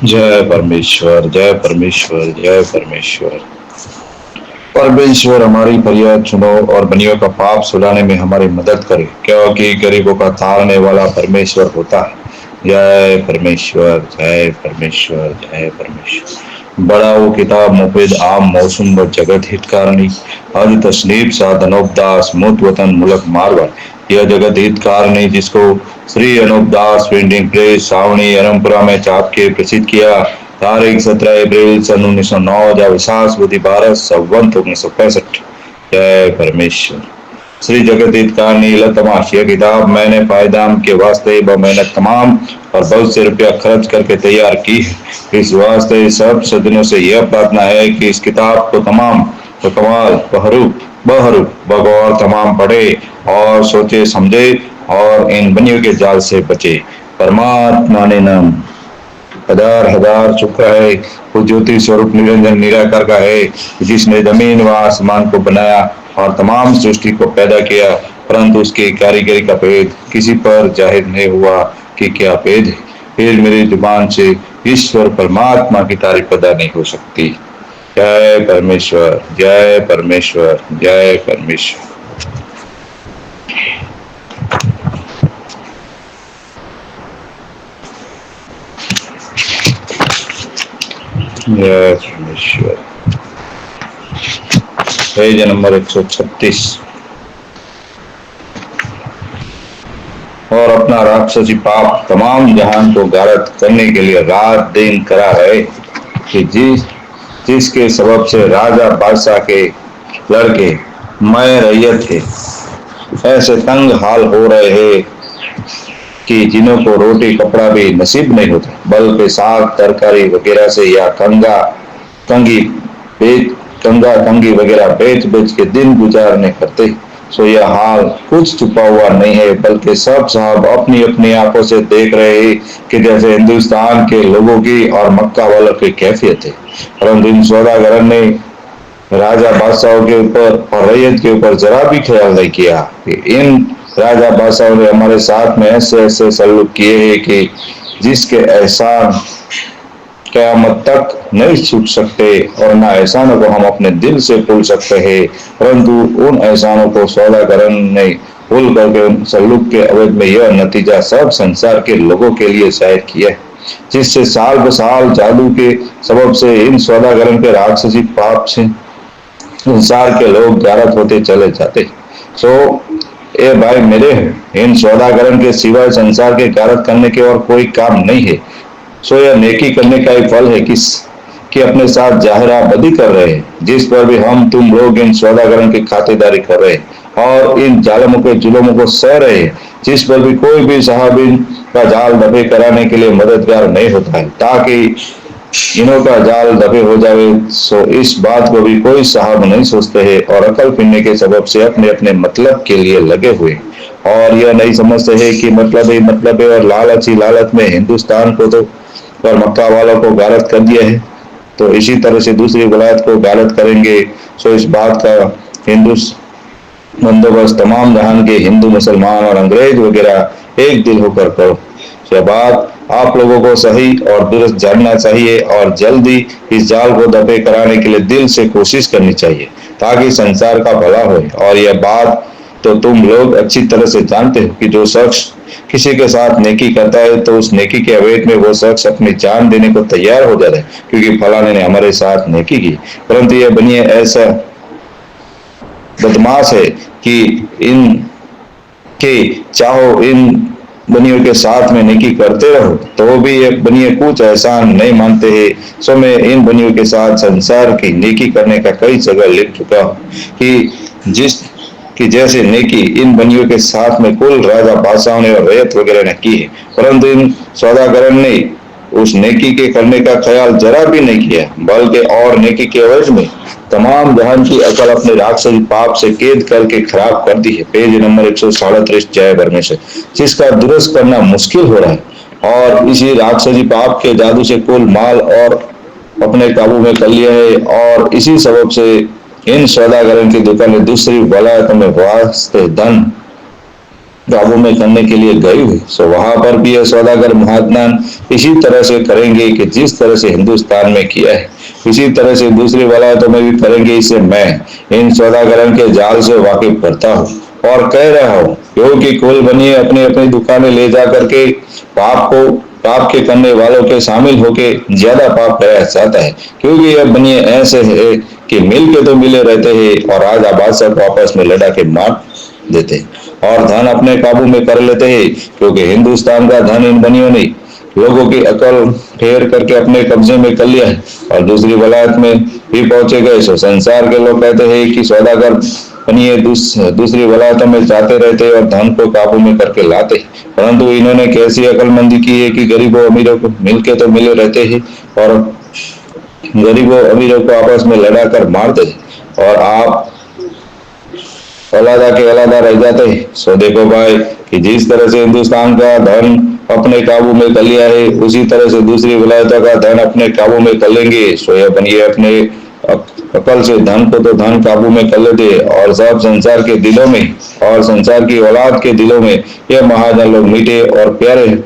जय परमेश्वर, जय परमेश्वर, जय परमेश्वर। परमेश्वर हमारी फरियाद सुनो और बनियों का पाप सुलाने में हमारी मदद करे, क्योंकि गरीबों का तारने वाला परमेश्वर होता है। जय परमेश्वर, जय परमेश्वर, जय परमेश्वर। बड़ा वो किताब मुफिद आम मौसम व जगत हितकारणी अज तसनीब सा अनूपदास मुत वतन मुलक मारवा। यह जगत हितकारणी जिसको श्री अनूपदास प्रिंटिंग प्रेस सावणी अरमपुरा में छाप के प्रसिद्ध किया। तारीख 17 अप्रैल सन 1909 विशास बुद्धि भारत संवत 1965। जय परमेश्वर। श्री जगत हितकारणी लतमाश यह किताब मैंने फायदाम के वास्ते ब मेहनत तमाम और बहुत से रुपया खर्च करके तैयार की है। इस वास्ते सब सज्जनों से यह प्रार्थना है कि इस किताब को तमाम तो कमाल बहरूप बगौर तमाम पढ़े और सोचे समझे और इन बनियों के जाल से बचे। परमात्मा ने नाम हजार हजार चुका है। वो ज्योति स्वरूप निरंजन निराकार का है, जिसने जमीन व आसमान को बनाया और तमाम सृष्टि को पैदा किया, परंतु उसकी कारीगरी का भेद किसी पर जाहिर नहीं हुआ कि क्या भेद है। फिर मेरी जुबान से ईश्वर परमात्मा की तारीफ अदा नहीं हो सकती। जय परमेश्वर, जय परमेश्वर, जय परमेश्वर। जय परमेश्वर। Page number 136। और अपना राक्षसी पाप तमाम जहान को गारत करने के लिए रात दिन करा है कि जिसके सबब से राजा बादशाह के लड़के मैं रैयत के ऐसे तंग हाल हो रहे हैं कि जिन्हों को रोटी कपड़ा भी नसीब नहीं होता, बल्कि साग तरकारी वगैरह से या कंगा कंगी वगैरह बेच बेच के दिन गुजारने करते। सो यह हाल कुछ छुपा हुआ नहीं है, बल्कि सब साहब अपनी अपनी आंखों से देख रहे हैं कि जैसे हिंदुस्तान के लोगों की और मक्का वालों की कैफियत है। परंतु इन सौदागरों ने राजा बादशाहों के ऊपर और रैयत के ऊपर जरा भी ख्याल नहीं किया कि इन राजा बादशाहों ने हमारे साथ में ऐसे ऐसे सलूक किए हैं कि जिसके एहसान क़यामत तक नहीं छूट सकते और न एहसानों को हम अपने दिल से भूल सकते हैं। परंतु उन एहसानों को सौदागरों ने भूल करके उन सलूक के अवध में यह नतीजा सब संसार के लोगों के लिए जाहिर किया है, जिससे साल ब साल जादू के सबब से इन सौदागरों के राक्षसी पाप से संसार के लोग गारत होते चले जाते। सो ए भाई मेरे, इन सौदागरों के सिवाय संसार के गारत करने के और कोई काम नहीं है। सो यह नेकी करने का ही फल है कि अपने साथ जाहिरा बदी कर रहे हैं, जिस पर भी हम तुम लोग इन सौदागरों की खातिरदारी कर रहे हैं और इन जालमों के जुल्मों को सह रहे हैं, जिस पर भी कोई भी साहब इन का जाल दबे कराने के लिए मददगार नहीं होता है ताकि इन्हों का जाल दबे हो जाए। सो इस बात को भी कोई साहब नहीं सोचते हैं और अकल फिरने के सबब से अपने अपने मतलब के लिए लगे हुए और यह नहीं समझते हैं कि मतलब है और लालच ही लालच में हिंदुस्तान को तो और मक्का वालों को गारत कर दिया है, तो इसी तरह से दूसरी वलायत को गारत करेंगे। सो इस बात का हिंदू बंदोबस्त तमाम जहान के हिंदू मुसलमान और अंग्रेज वगैरह एक दिल होकर करो। यह बात आप लोगों को सही और दुरुस्त जानना चाहिए और जल्दी इस जाल को दबे कराने के लिए दिल से कोशिश करनी चाहिए ताकि संसार का भला हो। और यह बात तो तुम लोग अच्छी तरह से जानते हो कि जो शख्स किसी के साथ नेकी करता है तो उस नेकी के अवैध में वो शख्स अपनी जान देने को तैयार हो जाता है, क्योंकि फलाने ने हमारे साथ नेकी की। परंतु यह बनिए ऐसा बदमाश है कि इन के चाहो इन बनियों के साथ में नेकी करते रहो तो भी ये बनिए कुछ एहसान नहीं मानते हैं। सो मैं इन बनियों के साथ संसार की नेकी करने का कई जगह लिख चुका हूँ कि जैसे नेकी इन बनियों के साथ में कुल राजा बादशाहों ने और रैयत वगैरह ने की है, परंतु इन सौदागरों ने उस नेकी के करने का ख्याल जरा भी नहीं किया, बल्कि और नेकी के एवज में तमाम जहान की अकल अपने राक्षसी पाप से कैद करके खराब कर दी है। Page number 137। जय परमेश्वर। जिसका दुरुस्त करना मुश्किल हो रहा है और इसी राक्षसी पाप के जादू से कुल माल और अपने काबू में कर लिया है और इसी सबब से इन सौदागरों की दुकानें दूसरी वलायतों में वास्ते धन काबू में करने के लिए गए हुए, सो वहां पर भी ये सौदागर महात्मान इसी तरह से करेंगे कि जिस तरह से हिंदुस्तान में किया है, इसी तरह से दूसरी वलायतों में भी करेंगे। इसे मैं इन सौदागरों के जाल से वाकिफ करता हूँ और कह रहा हूँ, क्योंकि कुल बनिए अपनी अपनी दुकानें ले जा करके पाप के करने वालों के शामिल होके ज्यादा पाप कराया जाता है, क्योंकि यह बनिए ऐसे है कि मिल के तो मिले रहते हैं और राजा बादशाह को आपस में लड़ा के मार देते हैं और धन अपने काबू में कर लेते हैं, क्योंकि हिंदुस्तान का धन इन बनियों ने लोगों की अकल ठेर करके अपने कब्जे में कर लिया है और दूसरी वलायत में भी पहुंचे गए। सो संसार के लोग कहते हैं कि सौदागर बनिए दूसरी वलायतों में जाते रहते और धन को काबू में करके लाते, परंतु इन्होंने कैसी अकलमंदी की है कि गरीबों अमीरों को मिलके तो मिले रहते हैं और गरीबों अमीरों को आपस में लड़ा कर मारते हैं और आप अलहदा के अलहदा रह जाते हैं। सो देखो भाई कि जिस तरह से हिंदुस्तान का धन अपने काबू में कर लिया है, उसी तरह से दूसरी विलायतों का धन अपने काबू में कर लेंगे। सो ये बनिए अपने अकल से धन को तो धन काबू में कर लेते और सब संसार के दिलों में और संसार की औलाद के दिलों में ये महाजन लोग मीठे और प्यारे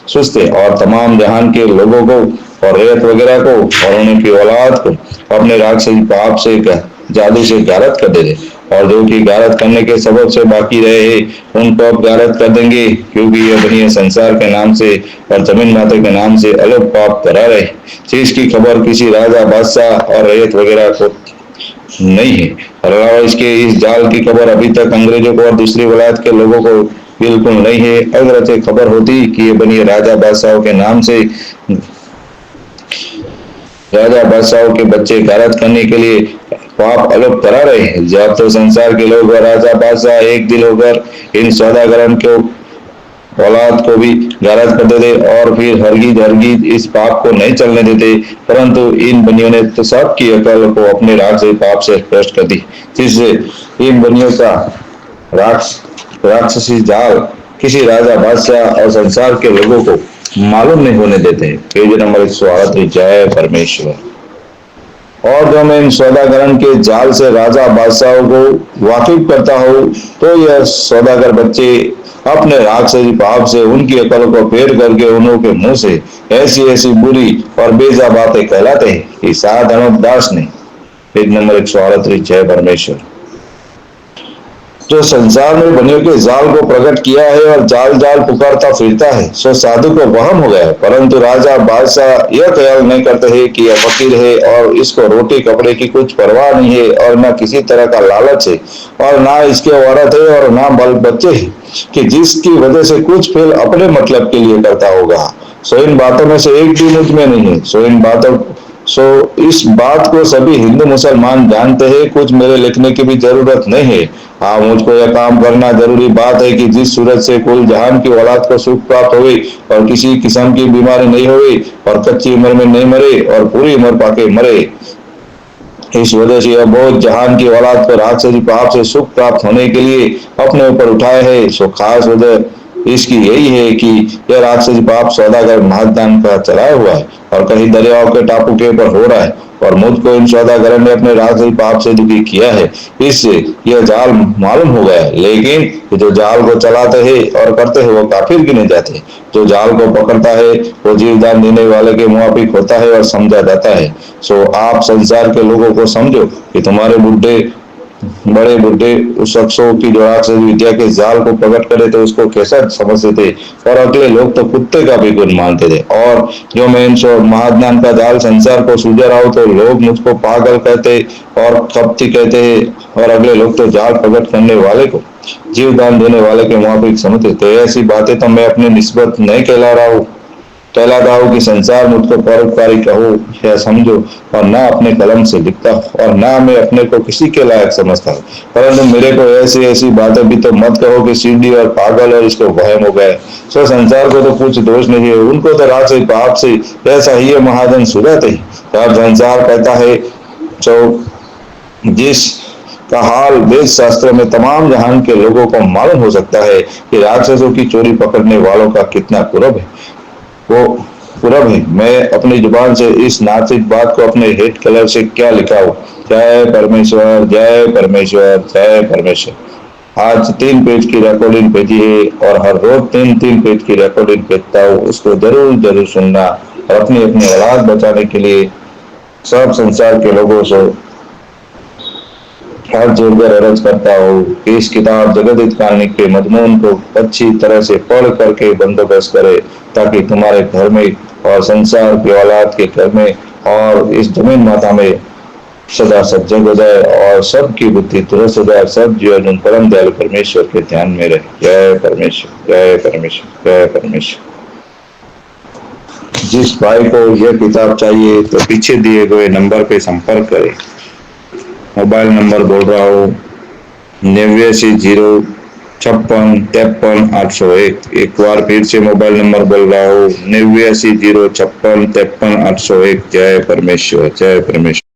सुस्ते और तमाम जहान के लोगों को और रेत वगैरह को और उनकी औलाद को अपने राक्षसी पाप से जादू से गारत कर दे और जो कि गारत करने के सबब से बाकी रहे उनको अब गारत कर देंगे, क्योंकि ये बनिए संसार के नाम से और जमीन माता के नाम से अलग पाप करा रहे। चीज की खबर किसी राजा बादशाह और रैयत वगैरह को नहीं है। अलावा इसके इस जाल की खबर अभी तक अंग्रेजों को और दूसरी वलायत के लोगों को बिल्कुल नहीं है। अगर अच्छे खबर होती कि ये बनिए राजा बादशाहों के नाम से राजा बादशाहों के बच्चे गारत करने के लिए पाप अलग करा रहे हैं, जब तो संसार के लोग और राजा बादशाह एक दिल होकर इन सौदागरों को औलाद को भी गारत कर देते और फिर हरगिज हरगिज इस पाप को नहीं चलने देते, परंतु इन बनियों ने तो सबकी अकल को अपने राक्षसी पाप से भ्रष्ट कर दी, जिससे इन बनियों का राक्षसी जाल किसी राजा बादशाह और संसार के लोगों को मालूम नहीं होने देते। Page number 138। जय परमेश्वर। और जो मैं इन सौदागरन के जाल से राजा बादशाहों को वाकिफ करता हूँ, तो यह सौदागर बच्चे अपने राक्षसी पाप से उनकी अकल को फेर करके उन्होंने मुंह से ऐसी ऐसी बुरी और बेजा बातें कहलाते हैं कि साध अनूप दास ने। Page number 138। जय परमेश्वर। जो संसार में बनियों के जाल को प्रकट किया है और जाल जाल पुकारता फिरता है, सो साधु को वहम हो गया है, परंतु राजा बादशाह यह ख्याल नहीं करते हैं कि यह फकीर है और इसको रोटी कपड़े की कुछ परवाह नहीं है और न किसी तरह का लालच है और ना इसके औरत है और ना बल बच्चे है कि जिसकी वजह से कुछ फेल अपने मतलब के लिए करता होगा। सो इन बातों में से एक भी मुझ में नहीं है। सो इस बात को सभी हिंदू मुसलमान जानते हैं, कुछ मेरे लिखने की भी जरूरत नहीं है। हाँ, मुझको यह काम करना जरूरी बात है कि जिस सूरत से कुल जहान की औलाद को सुख प्राप्त हुई और किसी किस्म की बीमारी नहीं हुई और कच्ची उम्र में नहीं मरे और पूरी उम्र पाके मरे। इस वजह से यह बहुत जहान की औलाद को राक्षसी पाप से सुख प्राप्त होने के लिए अपने ऊपर उठाए है। सो खास वजह इसकी यही है कि यह राक्षसी पाप सौदागर महादान का चलाया हुआ है और कहीं दरियाओं के टापू के ऊपर हो रहा है और मुझको इन सौदागरों ने अपने राक्षसी पाप से दुखी किया है, इससे यह जाल मालूम हो गया है। लेकिन जो जाल को चलाते हैं और करते हैं वो काफिर गिने जाते हैं। जो जाल को पकड़ता है वो जीवदान देने वाले के मुआफिक होता है और समझा जाता है। सो आप संसार के लोगों को समझो कि तुम्हारे बड़े बुढ़े उस शख्सों की जो राक्षस विद्या के जाल को प्रकट करे तो उसको कैसा समझते थे और अगले लोग तो कुत्ते का भी गुण मानते थे। और जो मैं इन महाज्ञान का जाल संसार को सूझा रहा हूं तो लोग मुझको पागल कहते और कपटी कहते हैं और अगले लोग तो जाल प्रकट करने वाले को जीवदान देने वाले के मुआफिक समझते थे। ऐसी बातें तो मैं अपने निस्बत नहीं कहलाता हूँ कि संसार मुझको परोपकारी कहो या समझो और ना अपने कलम से लिखता और ना मैं अपने को किसी के लायक समझता हूँ, परंतु मेरे को ऐसी ऐसी बातें भी तो मत कहो कि सीढ़ी और पागल और इसको वहम हो गए। सो संसार को तो कुछ दोष नहीं है, उनको तो रात से पाप से ऐसा ही है महाजन सुझाते और संसार कहता है जो जिस का हाल वेद शास्त्र में तमाम जहान के लोगों को मालूम हो सकता है कि राक्षसों की चोरी पकड़ने वालों का कितना कुरब है। वो पूरब है। मैं अपनी जुबान से इस नाचित बात को अपने हेड कलर से क्या लिखा हो। जय परमेश्वर, जय परमेश्वर, जय परमेश्वर। आज 3 पेज की रिकॉर्डिंग भेजी है और हर रोज 3-3 पेज की रिकॉर्डिंग भेजता हूँ, उसको जरूर जरूर सुनना और अपनी अपनी औलाद बचाने के लिए सब संसार के लोगों से हाथ जोड़कर अर्ज करता हूँ कि इस किताब जगत कहानी के मजमून को अच्छी तरह से पढ़ करके बंदोबस्त करे, ताकि तुम्हारे घर में और संसार की औलाद के घर में और इस जमीन माता में सदा सज्जन हो जाए और सबकी बुद्धि दुरुस्त हो जाए, सब जीवन उन परम दयालु परमेश्वर के ध्यान में रहे। जय परमेश्वर, जय परमेश्वर, जय परमेश्वर। जिस भाई को यह किताब चाहिए तो पीछे दिए गए नंबर पे संपर्क करें। मोबाइल नंबर बोल रहा हूँ 89 0 56 53 801। एक बार फिर से मोबाइल नंबर बोल रहा हूँ 89 0 56 53 801। जय परमेश्वर, जय परमेश्वर।